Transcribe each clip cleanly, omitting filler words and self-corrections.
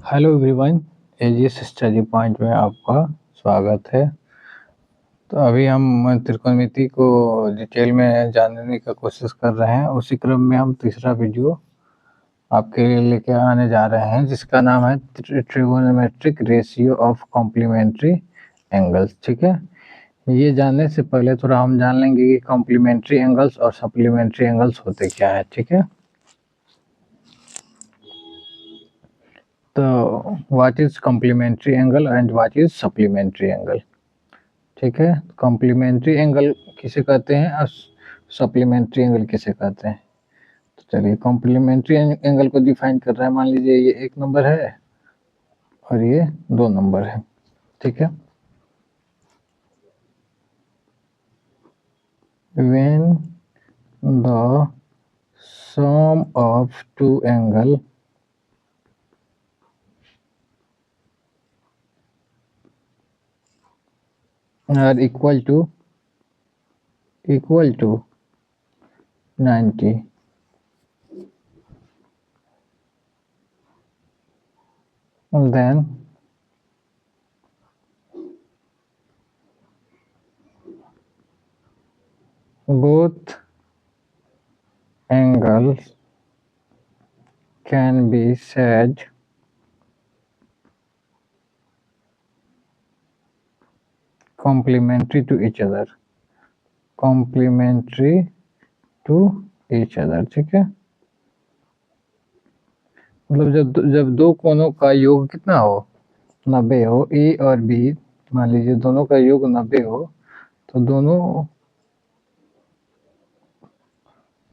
Hello everyone, AGS study point में आपका स्वागत है। तो अभी हम त्रिकोणमिति को डिटेल में जानने का कोशिश कर रहे हैं। उसी क्रम में हम तीसरा वीडियो आपके लिए लेके आने जा रहे हैं, जिसका नाम है trigonometric ratio of complementary angles. ठीक है, ये जानने से पहले थोड़ा हम जान लेंगे कि कॉम्प्लीमेंट्री एंगल्स और सप्लीमेंट्री एंगल्स होते क्या है। ठीक है, तो what is complementary angle and what is supplementary angle. ठीक है, कॉम्प्लीमेंट्री एंगल किसे कहते हैं और सप्लीमेंट्री एंगल किसे कहते हैं। तो चलिए, कॉम्प्लीमेंट्री एंगल को डिफाइन कर रहे हैं। मान लीजिए ये 1 नंबर है और ये 2 नंबर है। ठीक है, when the sum of two angle are equal to 90, then both angles can be said complementary to each other, complementary to each other। ठीक है, मतलब जब दो कोणों का योग कितना हो, 90 हो, ए और बी, मान लीजिए दोनों का योग 90 हो, तो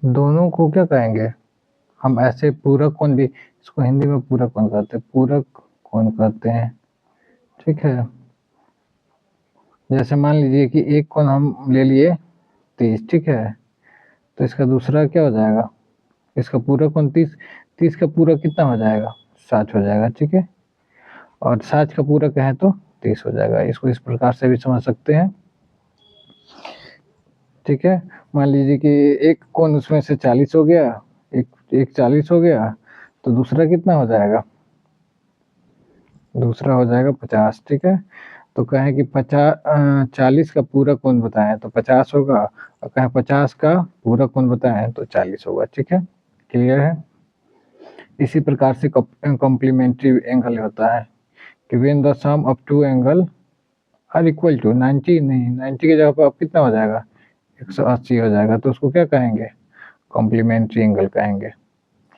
दोनों को क्या कहेंगे हम, ऐसे पूरक कोण भी, इसको हिंदी में पूरक कोण कहते हैं, पूरक कोण कहते हैं। ठीक है, जैसे मान लीजिए कि एक कोण हम ले लिए 30, ठीक है, तो इसका दूसरा क्या हो जाएगा, इसका पूरक कोण 30 का पूरक कितना हो जाएगा, 60 हो जाएगा। ठीक है, और 60 का पूरक है तो 30 हो जाएगा। इसको इस प्रकार से भी समझ सकते हैं। ठीक है, मान लीजिए कि एक कोण उसमें से 40 हो गया, एक 40 हो गया, तो दूसरा कितना हो जाएगा, दूसरा हो जाएगा 50। ठीक है, तो कहें कि 40 का पूरक कोण बताएं तो 50 होगा, और कहें 50 का पूरक कोण बताएं तो 40 होगा। ठीक है, क्लियर है। इसी प्रकार से कॉम्प्लीमेंट्री एंगल होता है कि when the sum of two angle are equal to 90, नहीं 90 की जगह पर अब कितना हो जाएगा, 180 हो जाएगा, तो उसको क्या कहेंगे, कॉम्प्लीमेंट्री एंगल कहेंगे,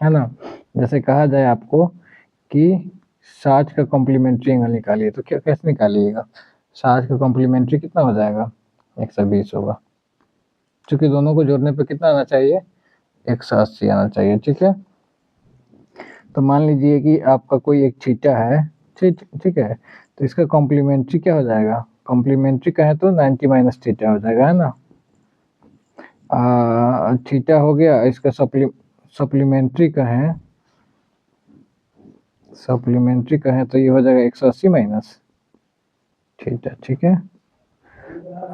है ना। जैसे कहा जाए आपको कि 60 का कॉम्प्लीमेंट्री एंगल निकालिए, तो क्या कैसे निकालिएगा, 60 का कॉम्प्लीमेंट्री कितना हो जाएगा, 120 होगा, क्योंकि दोनों को जोड़ने पे कितना आना चाहिए, 180 आना चाहिए। ठीक है, तो मान लीजिए कि आपका कोई एक थीटा है, ठीक है, तो इसका कॉम्प्लीमेंट्री क्या हो जाएगा, कॉम्प्लीमेंट्री कहें तो 90 माइनस थीटा हो जाएगा, है ना। थीटा हो गया, इसका सप्लीमेंट्री कहें तो ये हो जाएगा 180 माइनस थीटा। ठीक है,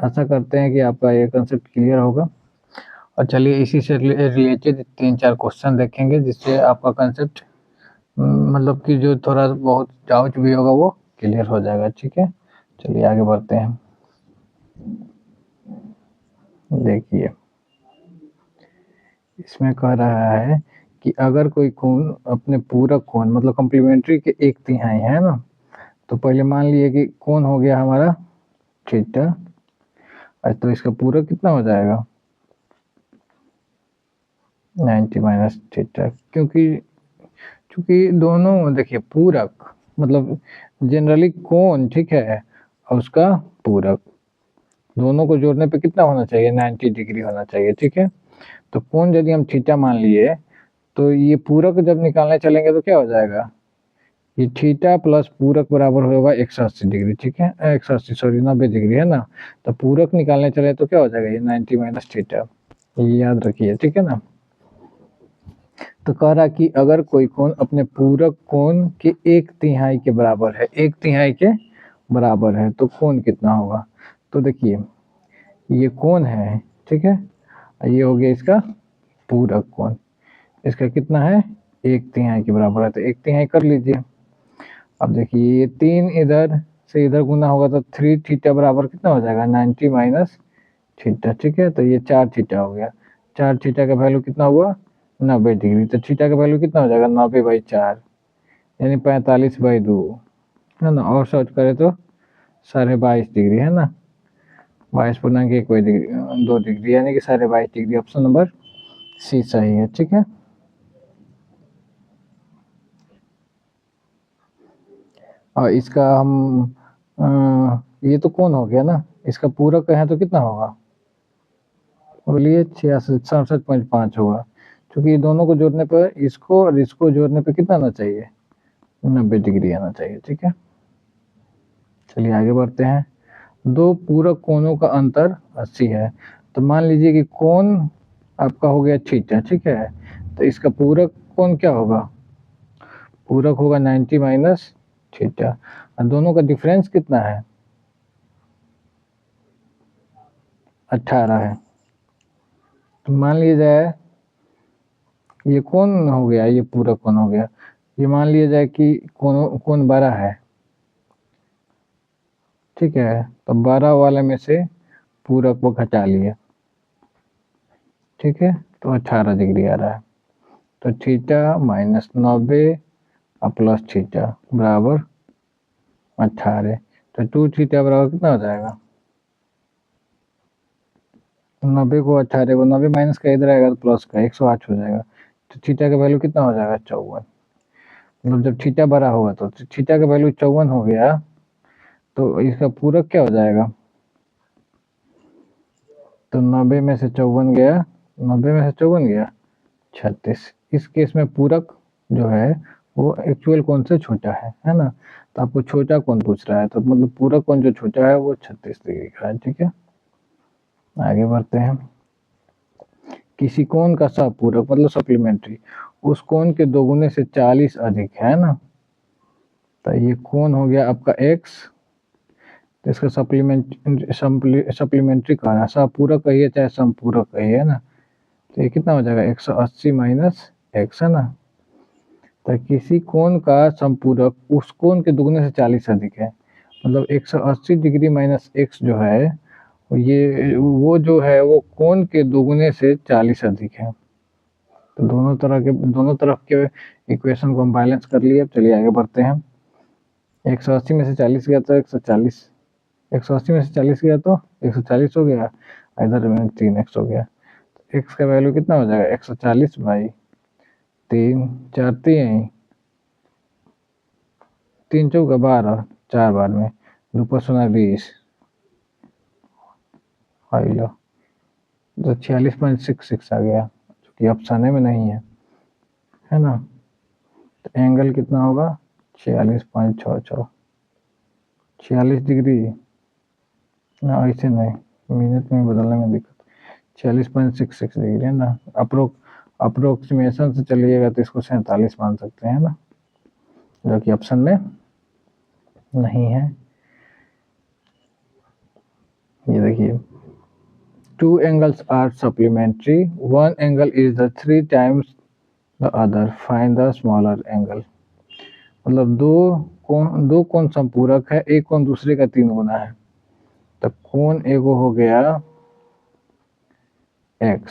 आशा करते हैं कि आपका ये कंसेप्ट क्लियर होगा। और चलिए इसी से रिलेटेड 3-4 क्वेश्चन देखेंगे, जिससे आपका कंसेप्ट मतलब कि जो थोड़ा बहुत डाउट भी होगा वो क्लियर हो जाएगा। ठीक है, चलिए आगे बढ़ते हैं। देखिए, इसमें कह रहा है कि अगर कोई कोण अपने पूरक कोण मतलब कॉम्प्लीमेंट्री के 1/3 है ना, तो पहले मान लिए कि कोण हो गया हमारा थीटा, तो इसका पूरक कितना हो जाएगा, 90 माइनस थीटा, क्योंकि दोनों देखिए पूरक मतलब जनरली कोण, ठीक है, और उसका पूरक दोनों को जोड़ने पे कितना होना चाहिए, 90 डिग्री होना चाहिए। ठीक है, तो कोण यदि हम थीटा मान लिए, तो ये पूरक जब निकालने चलेंगे तो क्या हो जाएगा, ये थीटा प्लस पूरक बराबर होगा 180 डिग्री। ठीक है, 180 सॉरी 90 डिग्री, है ना। तो पूरक निकालने चले तो क्या हो जाएगा, ये 90 माइनस थीटा, ये याद रखिए। ठीक है ना, तो कह रहा कि अगर कोई कोण अपने पूरक कोण के 1/3 के बराबर है, 1/3 के बराबर है, तो कोण कितना होगा। तो देखिए ये कोण है, ठीक है, ये हो गया इसका पूरक कोण, इसका कितना है, 1/3 के बराबर है, तो 1/3 कर लीजिए। अब देखिए ये 3 इधर से इधर गुना होगा तो 3 थीटा बराबर कितना हो जाएगा 90 माइनस थीटा, ठीक है। तो ये 4 थीटा हो गया, 4 थीटा का वैल्यू कितना हुआ 90 डिग्री। तो थीटा का वैल्यू कितना हो जाएगा 90/4 यानी 45/2 है ना। और शॉर्ट करें तो 22.5 डिग्री है ना, 22.1 2 डिग्री यानी कि 22.5 डिग्री। ऑप्शन नंबर सी सही है, ठीक है। और इसका हम ये तो कौन हो गया ना, इसका पूरक कहें तो कितना होगा बोलिए 66 67.5 होगा, क्योंकि दोनों को जोड़ने पर इसको और इसको जोड़ने पर कितना आना चाहिए 90 डिग्री आना चाहिए, ठीक है। चलिए आगे बढ़ते हैं। दो पूरक कोणों का अंतर 80 है। तो मान लीजिए कि कोण आपका हो गया थीटा, ठीक है। तो इसका पूरक कोण क्या होगा, पूरक होगा 90 माइनस थीटा। और दोनों का डिफरेंस कितना है 18 है। तो मान लिया जाए ये कोण हो गया, ये पूरक कोण हो गया। ये मान लिया जाए कि कोण बड़ा है, ठीक है। तो 12 वाले में से पूरक को घटा लिए, ठीक है। तो 18 डिग्री आ रहा है। तो थीटा माइनस 90 और प्लस थीटा बराबर 18। तो 2 थीटा बराबर कितना हो जाएगा 90 को 18 को 90 माइनस का इधर आएगा तो प्लस का 108 हो जाएगा। तो थीटा का वैल्यू कितना हो जाएगा 54। मतलब जब थीटा बड़ा होगा तो थीटा का वैल्यू 54 हो गया, तो इसका पूरक क्या हो जाएगा। तो 90 में से 54 गया, 90 में से 54 गया 36। इस केस में पूरक जो है वो एक्चुअल कोण से छोटा है ना। तो आपको छोटा कोण पूछ रहा है, तो मतलब पूरक कोण जो छोटा है वो 36 डिग्री का है, ठीक है। आगे बढ़ते हैं। किसी कोण का सपूरक मतलब सप्लीमेंट्री उस कोण के दोगुने से 40 अधिक है ना। तो ये कोण हो गया आपका x, तो इसका सप्लीमेंट्री कहना, सपूरक कहिए चाहे संपूरक कहिए है ना। तो ये कितना हो जाएगा 180 माइनस x है ना। तो किसी कोण का संपूरक उस कोण के दुगने से 40 अधिक है, मतलब 180 डिग्री माइनस x जो है ये वो जो है वो कोण के दोगुने से 40 अधिक है। तो दोनों तरफ के इक्वेशन को हम बैलेंस कर लिए। अब चलिए आगे बढ़ते हैं। 180 में से 40 गया तो 140, 180 में से 40 गया तो 140 हो गया, इधर में 3x हो गया। तो x का वैल्यू कितना हो जाएगा 140/3, 4 3 3 चौका 12, 4 बार में 2 पचुना 20, लो तो 46.66 आ गया, जो कि ऑप्शन में नहीं है ना। तो एंगल कितना होगा 46.66, 46 डिग्री ना, ऐसे नहीं मिनट में बदलने में दिक्कत। 46.66 डिग्री है ना। अप्रोक्सीमेशन से चलिएगा तो इसको 47 मान सकते हैं ना, जो कि ऑप्शन में नहीं है। ये देखिए, 2 angles are supplementary, one angle is the 3 times the other, find the smaller angle। मतलब दो कोण संपूरक है, एक कोण दूसरे का 3 गुना है। तो कोण एगो हो गया x,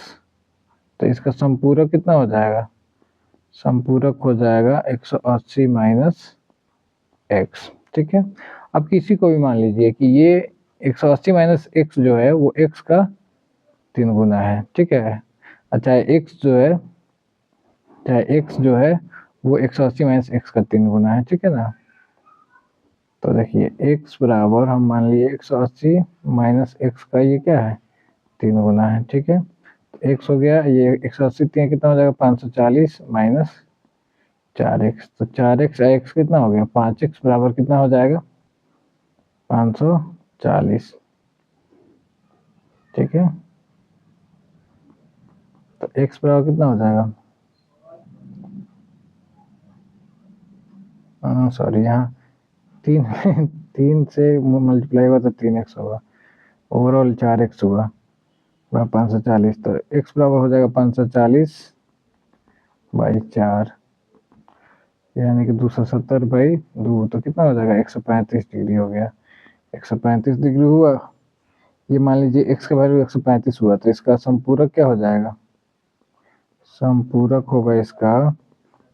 तो इसका संपूरक कितना हो जाएगा, संपूरक हो जाएगा 180 माइनस x, ठीक है। अब किसी को भी मान लीजिए कि ये 180 माइनस x जो है वो x का 3 गुना है, ठीक है। अच्छा x जो है, चाहे x जो है वो 180 माइनस x का 3 गुना है, ठीक है ना। तो देखिए x बराबर हम मान लिए 180 माइनस x का ये क्या है 3 गुना है, ठीक है। तो x हो गया, ये 180 3 कितना हो जाएगा 540 माइनस 4x। तो 4x x कितना हो गया 5x बराबर कितना हो जाएगा 540, ठीक है। तो x बराबर कितना हो जाएगा, सॉरी यहाँ 3 से मल्टीप्लाई हुआ तो 3x होगा, ओवरऑल 4x हुआ 540। तो x बराबर हो जाएगा 540/4, यानी कि 270/2 तो कितना हो जाएगा, 135 डिग्री हो गया। 135 डिग्री हुआ। ये मान लीजिए x का वैल्यू 135 हुआ, तो इसका समपूरक क्या हो जाएगा, समपूरक होगा इसका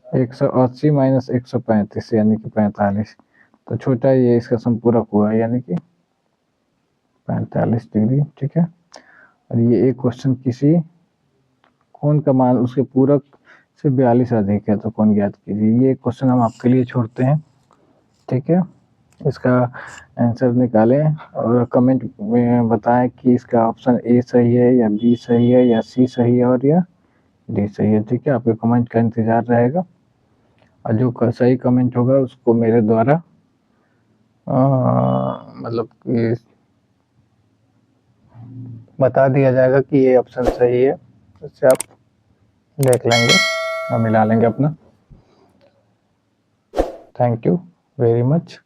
180 माइनस 135 यानी कि 45। तो छोटा ये इसका संपूरक हुआ यानी कि 45 डिग्री, ठीक है। और ये एक क्वेश्चन किसी कोण का मान उसके पूरक से 42 अधिक है तो कोण ज्ञात कीजिए। ये क्वेश्चन हम आपके लिए छोड़ते हैं, ठीक है। इसका आंसर निकालें और कमेंट में बताएं कि इसका ऑप्शन ए सही है या बी सही है या सी सही है और या डी सही है, ठीक है। आपके कमेंट का इंतजार रहेगा और जो सही कमेंट होगा उसको मेरे द्वारा मतलब कि बता दिया जाएगा कि ये ऑप्शन सही है, उससे आप देख लेंगे और मिला लेंगे अपना। Thank you very much.